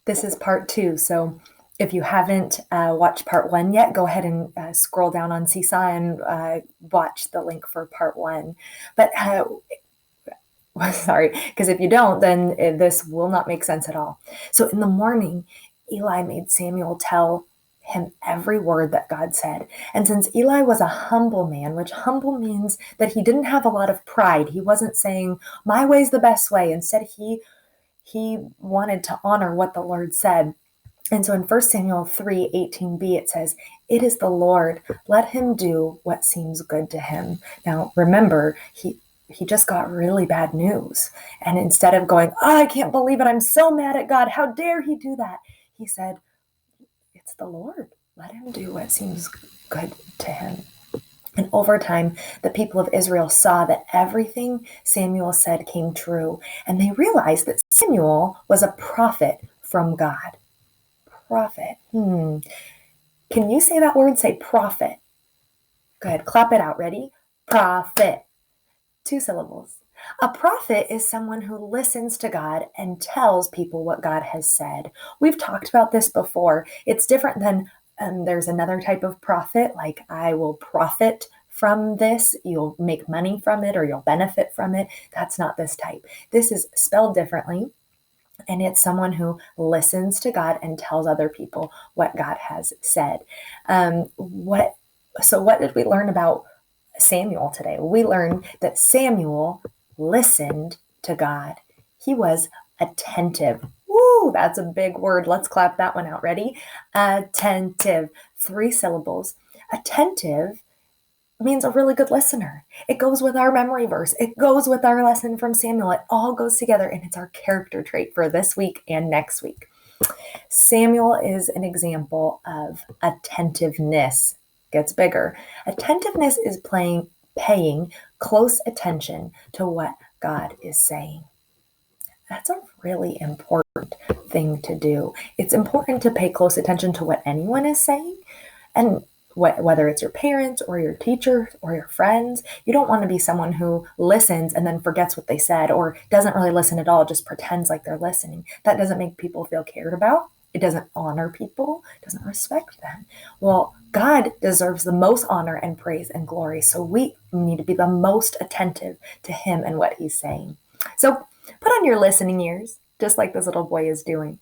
This is part 2. So if you haven't watched part 1 yet, go ahead and scroll down on Seesaw and watch the link for part 1. But sorry, because if you don't, then this will not make sense at all. So in the morning, Eli made Samuel tell him every word that God said. And since Eli was a humble man, which humble means that he didn't have a lot of pride, he wasn't saying, my way's the best way. Instead, he wanted to honor what the Lord said. And so in 1 Samuel 3:18b, it says, it is the Lord, let him do what seems good to him. Now, remember, he just got really bad news. And instead of going, I can't believe it, I'm so mad at God, how dare he do that? He said, it's the Lord, let him do what seems good to him. And over time, the people of Israel saw that everything Samuel said came true. And they realized that Samuel was a prophet from God. Prophet. Can you say that word? Say prophet. Go ahead, clap it out. Ready? Prophet. 2 syllables. A prophet is someone who listens to God and tells people what God has said. We've talked about this before. It's different than there's another type of prophet, like I will profit from this, you'll make money from it, or you'll benefit from it. That's not this type. This is spelled differently, and it's someone who listens to God and tells other people what God has said. What did we learn about Samuel today? We learned that Samuel listened to God. He was attentive. Woo, that's a big word. Let's clap that one out. Ready? Attentive. 3 syllables. Attentive means a really good listener. It goes with our memory verse. It goes with our lesson from Samuel. It all goes together, and it's our character trait for this week and next week. Samuel is an example of attentiveness. Gets bigger. Attentiveness is paying close attention to what God is saying. That's a really important thing to do. It's important to pay close attention to what anyone is saying, and whether it's your parents or your teachers or your friends. You don't want to be someone who listens and then forgets what they said, or doesn't really listen at all, just pretends like they're listening. That doesn't make people feel cared about. It doesn't honor people, doesn't respect them. Well, God deserves the most honor and praise and glory, so we need to be the most attentive to him and what he's saying. So put on your listening ears, just like this little boy is doing.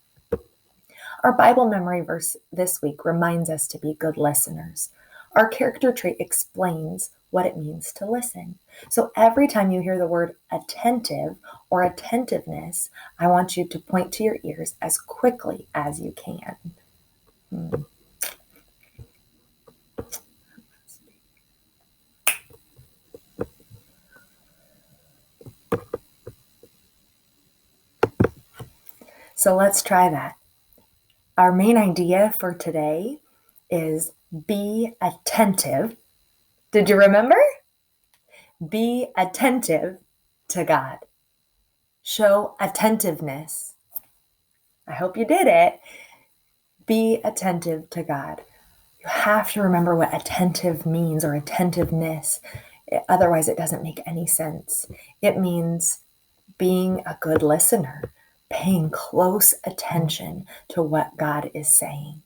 Our Bible memory verse this week reminds us to be good listeners. Our character trait explains what it means to listen. So every time you hear the word attentive or attentiveness, I want you to point to your ears as quickly as you can. So let's try that. Our main idea for today is be attentive. Did you remember? Be attentive to God. Show attentiveness. I hope you did it. Be attentive to God. You have to remember what attentive means, or attentiveness. Otherwise, it doesn't make any sense. It means being a good listener, paying close attention to what God is saying.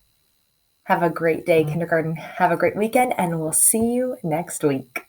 Have a great day, kindergarten. Have a great weekend, and we'll see you next week.